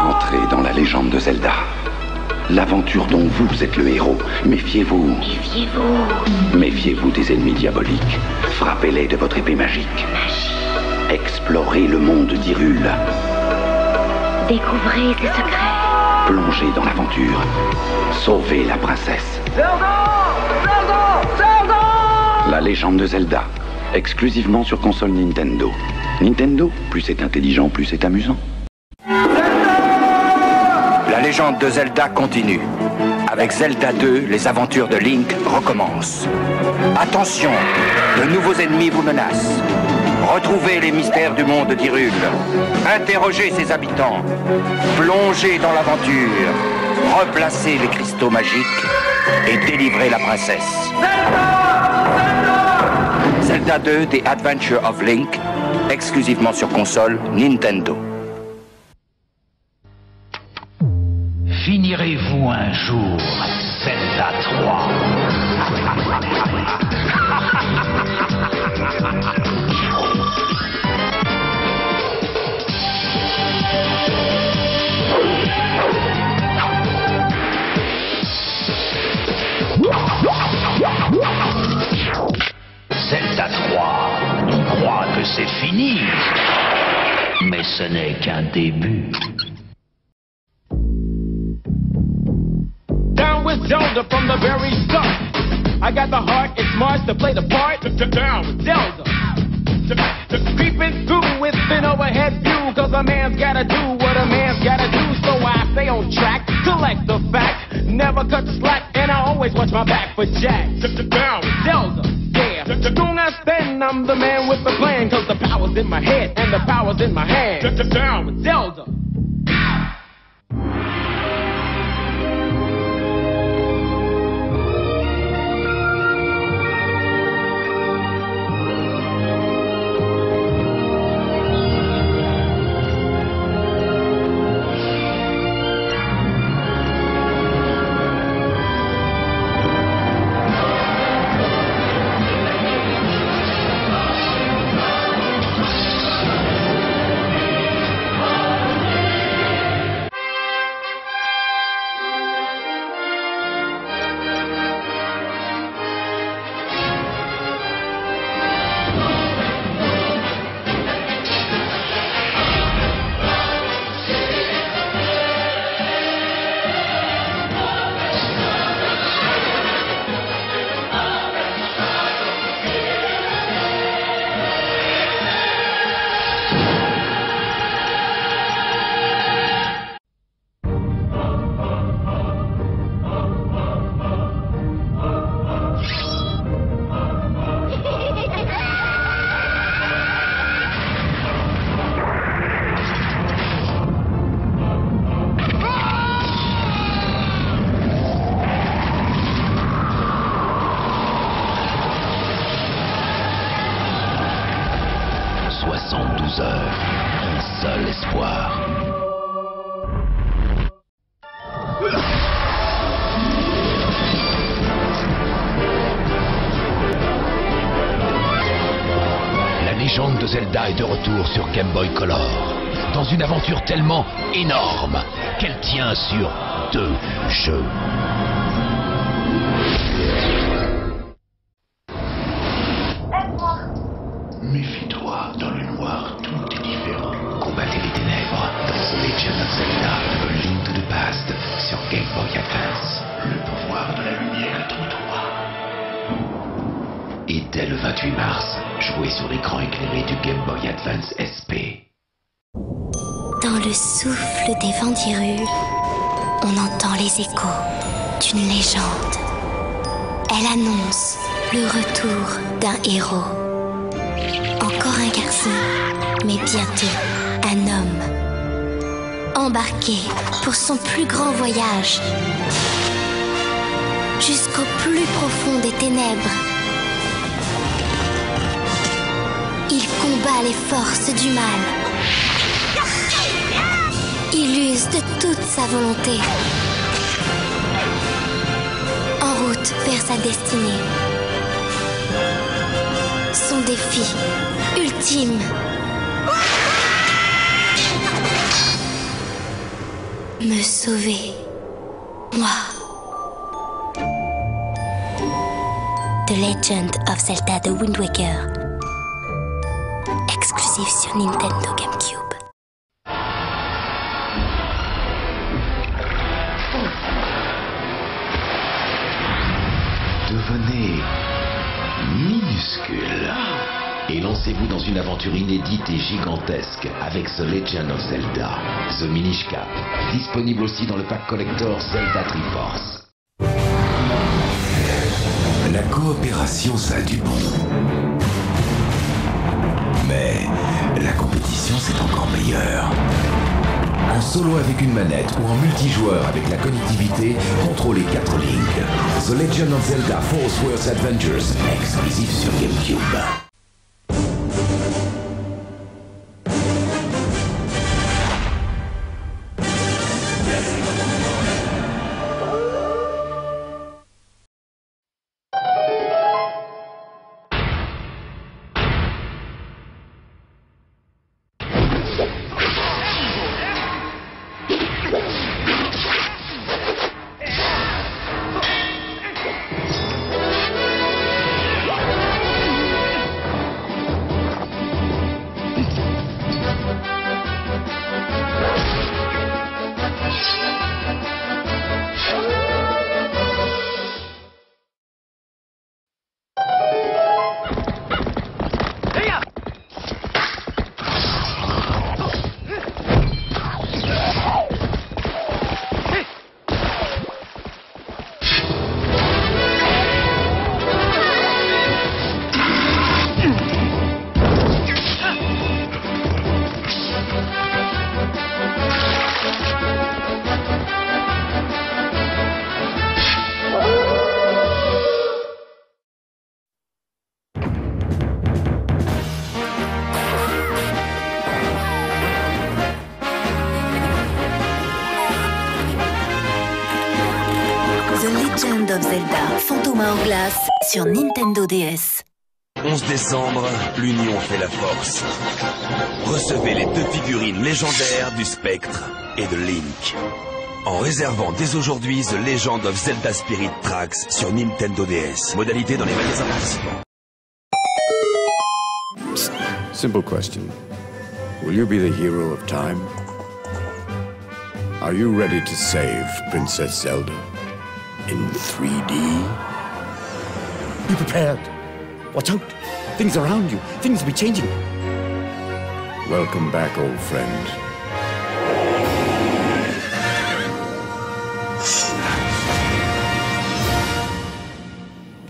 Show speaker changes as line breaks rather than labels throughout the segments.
Entrez dans la légende de Zelda. L'aventure dont vous êtes le héros. Méfiez-vous.
Méfiez-vous.
Méfiez-vous des ennemis diaboliques. Frappez-les de votre épée magique. Explorez le monde d'Hyrule.
Découvrez ses secrets.
Plongez dans l'aventure. Sauvez la princesse. La légende de Zelda. Exclusivement sur console Nintendo. Nintendo, plus c'est intelligent, plus c'est amusant.
La légende de Zelda continue. Avec Zelda 2, les aventures de Link recommencent. Attention, de nouveaux ennemis vous menacent. Retrouvez les mystères du monde d'Hyrule. Interrogez ses habitants. Plongez dans l'aventure. Replacez les cristaux magiques et délivrez la princesse. Zelda 2, The Adventure of Link, exclusivement sur console Nintendo.
Finirez-vous un jour Zelda 3? Zelda 3, on croit que c'est fini, mais ce n'est qu'un début.
Down with Zelda from the very start. I got the heart, it's Mars to play the part. Down with Zelda. Creeping through with an overhead view, cause a man's gotta do what a man's gotta do. So I stay on track, collect the facts, never cut slack, and I always watch my back for Jack. Down with Zelda, yeah. Don't understand, I'm the man with the plan, cause the power's in my head and the power's in my hand. Down with Zelda.
Un seul espoir. La légende de Zelda est de retour sur Game Boy Color, dans une aventure tellement énorme qu'elle tient sur 2 jeux. Méfie-toi, dans le noir, tout est différent. Combattez les ténèbres dans The Legend of Zelda, A Link to the Past, sur Game Boy Advance. Le pouvoir de la lumière est en toi. Et dès le 28 mars, jouez sur l'écran éclairé du Game Boy Advance SP.
Dans le souffle des vents d'Hyrule, on entend les échos d'une légende. Elle annonce le retour d'un héros. Encore un garçon, mais bientôt un homme. Embarqué pour son plus grand voyage, jusqu'au plus profond des ténèbres, combat les forces du mal. Il use de toute sa volonté. En route vers sa destinée. Son défi ultime. Me sauver. Moi. The Legend of Zelda The Wind Waker. Exclusif sur Nintendo GameCube.
Devenez minuscule et lancez-vous dans une aventure inédite et gigantesque avec The Legend of Zelda, The Minish Cap, disponible aussi dans le pack collector Zelda Triforce.
La coopération, ça a du bon. Mais la compétition, c'est encore meilleur. En solo avec une manette ou en multijoueur avec la connectivité, contrôlez 4 Link. The Legend of Zelda Force Wars Adventures, exclusif sur GameCube.
The Legend of Zelda, Fantôme en glace sur Nintendo DS.
11 décembre, l'union fait la force. Recevez les 2 figurines légendaires du Spectre et de Link. En réservant dès aujourd'hui The Legend of Zelda Spirit Tracks sur Nintendo DS. Modalité dans les magasins participants.
Simple question. Will you be the hero of time? Are you ready to save Princess Zelda in 3D?
Be prepared. Watch out. Things around you. Things will be changing.
Welcome back, old friend.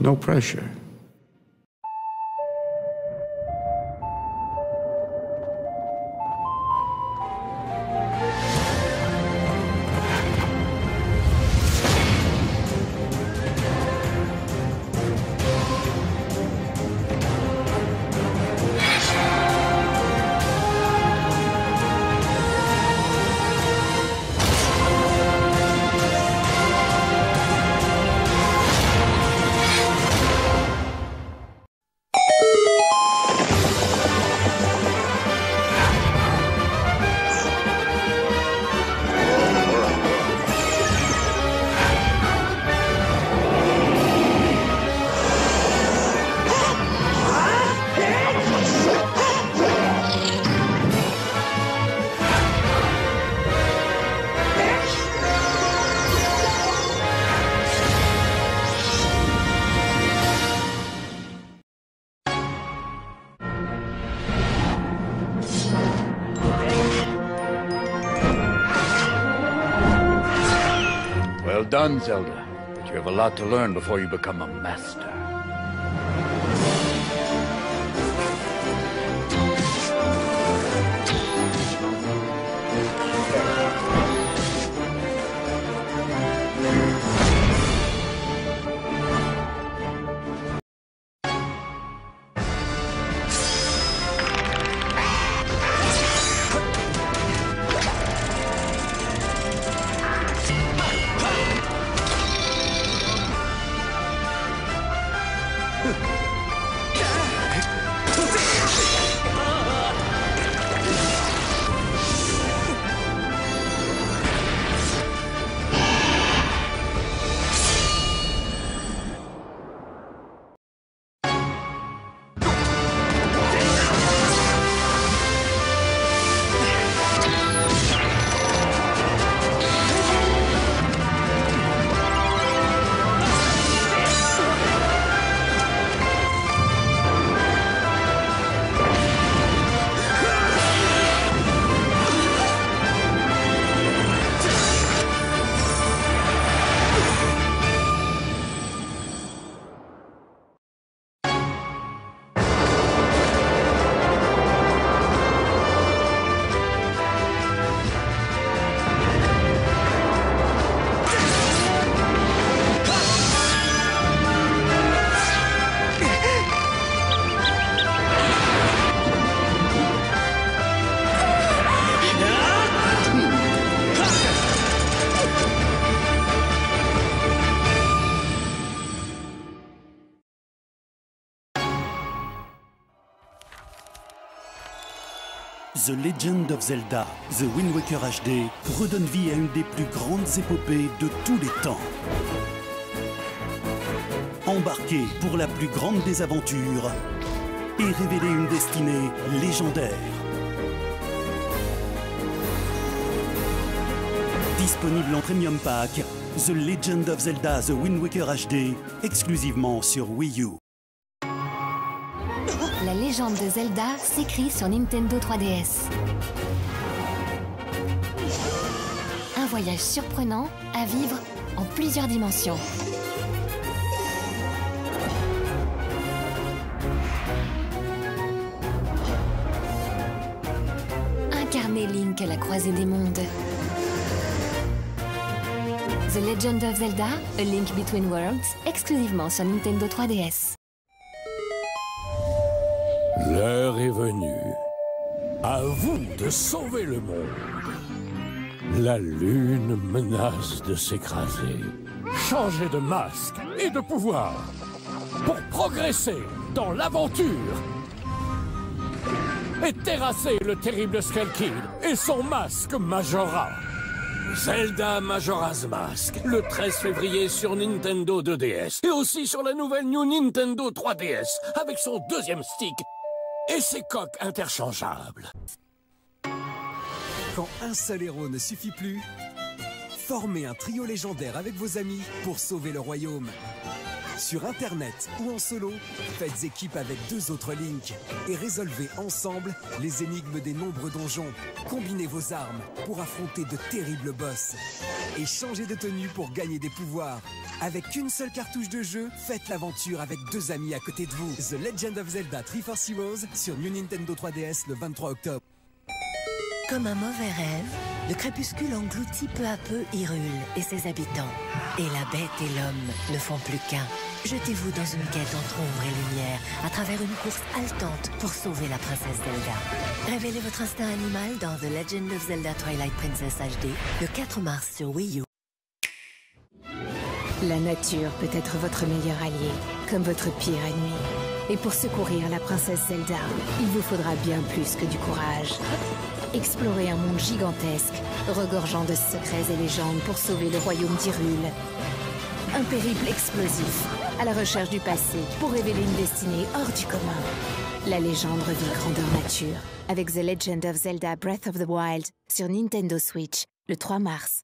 No pressure.
Well done, Zelda. But you have a lot to learn before you become a master.
The Legend of Zelda, The Wind Waker HD redonne vie à une des plus grandes épopées de tous les temps. Embarquez pour la plus grande des aventures et révéler une destinée légendaire. Disponible en Premium Pack, The Legend of Zelda The Wind Waker HD, exclusivement sur Wii U.
La légende de Zelda s'écrit sur Nintendo 3DS. Un voyage surprenant à vivre en plusieurs dimensions. Incarnez Link à la croisée des mondes. The Legend of Zelda, A Link Between Worlds, exclusivement sur Nintendo 3DS.
L'heure est venue. À vous de sauver le monde. La lune menace de s'écraser. Changez de masque et de pouvoir pour progresser dans l'aventure et terrasser le terrible Skull Kid et son masque Majora. Zelda Majora's Mask, le 13 février sur Nintendo 2DS et aussi sur la nouvelle New Nintendo 3DS avec son deuxième stick et ses coques interchangeables.
Quand un seul héros ne suffit plus, formez un trio légendaire avec vos amis pour sauver le royaume. Sur Internet ou en solo, faites équipe avec 2 autres Link et résolvez ensemble les énigmes des nombreux donjons. Combinez vos armes pour affronter de terribles boss et changez de tenue pour gagner des pouvoirs. Avec une seule cartouche de jeu, faites l'aventure avec 2 amis à côté de vous. The Legend of Zelda Triforce Heroes sur New Nintendo 3DS le 23 octobre.
Comme un mauvais rêve, le crépuscule engloutit peu à peu Hyrule et ses habitants. Et la bête et l'homme ne font plus qu'un. Jetez-vous dans une quête entre ombre et lumière, à travers une course haletante pour sauver la princesse Zelda. Révélez votre instinct animal dans The Legend of Zelda Twilight Princess HD, le 4 mars sur Wii U.
La nature peut être votre meilleur allié, comme votre pire ennemi. Et pour secourir la princesse Zelda, il vous faudra bien plus que du courage. Explorez un monde gigantesque, regorgeant de secrets et légendes pour sauver le royaume d'Hyrule. Un périple explosif, à la recherche du passé, pour révéler une destinée hors du commun. La légende revient grandeur nature, avec The Legend of Zelda Breath of the Wild sur Nintendo Switch, le 3 mars.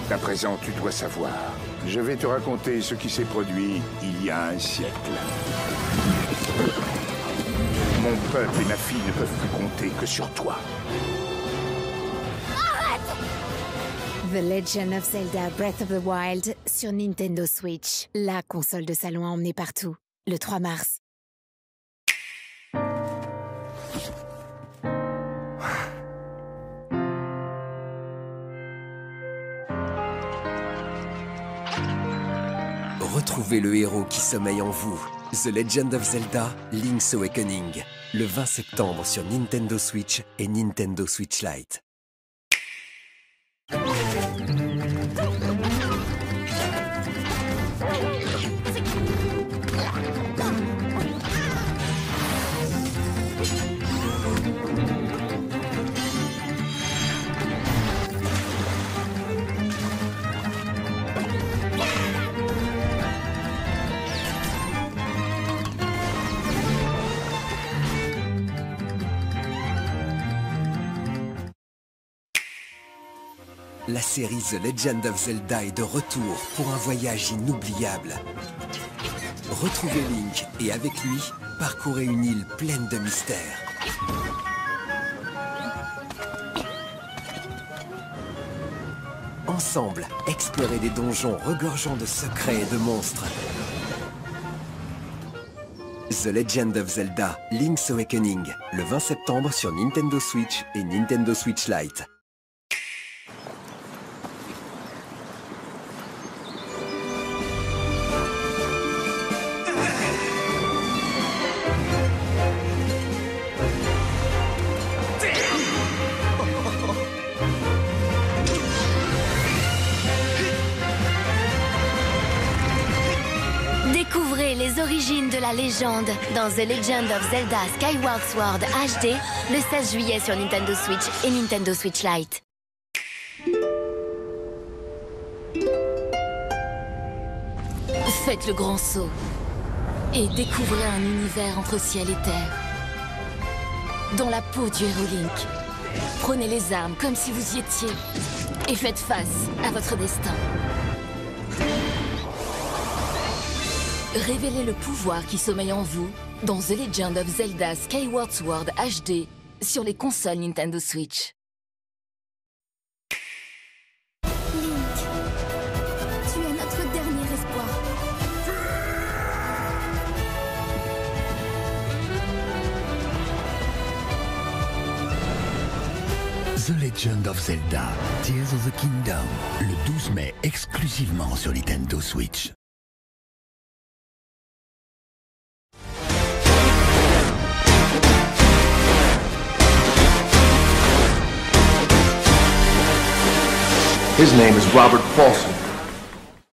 À présent, tu dois savoir. Je vais te raconter ce qui s'est produit il y a un siècle. Mon peuple et ma fille ne peuvent plus compter que sur toi.
The Legend of Zelda Breath of the Wild sur Nintendo Switch, la console de salon à emmener partout, le 3 mars.
Retrouvez le héros qui sommeille en vous. The Legend of Zelda Link's Awakening, le 20 septembre sur Nintendo Switch et Nintendo Switch Lite. La série The Legend of Zelda est de retour pour un voyage inoubliable. Retrouvez Link et avec lui, parcourez une île pleine de mystères. Ensemble, explorez des donjons regorgeant de secrets et de monstres. The Legend of Zelda Link's Awakening, le 20 septembre sur Nintendo Switch et Nintendo Switch Lite.
l'origine de la légende dans The Legend of Zelda Skyward Sword HD le 16 juillet sur Nintendo Switch et Nintendo Switch Lite.
Faites le grand saut et découvrez un univers entre ciel et terre. Dans la peau du héros Link, prenez les armes comme si vous y étiez et faites face à votre destin. Révélez le pouvoir qui sommeille en vous dans The Legend of Zelda Skyward Sword HD sur les consoles Nintendo Switch.
Link, tu es notre dernier espoir.
The Legend of Zelda, Tears of the Kingdom, le 12 mai exclusivement sur Nintendo Switch.
His name is Robert Paulson.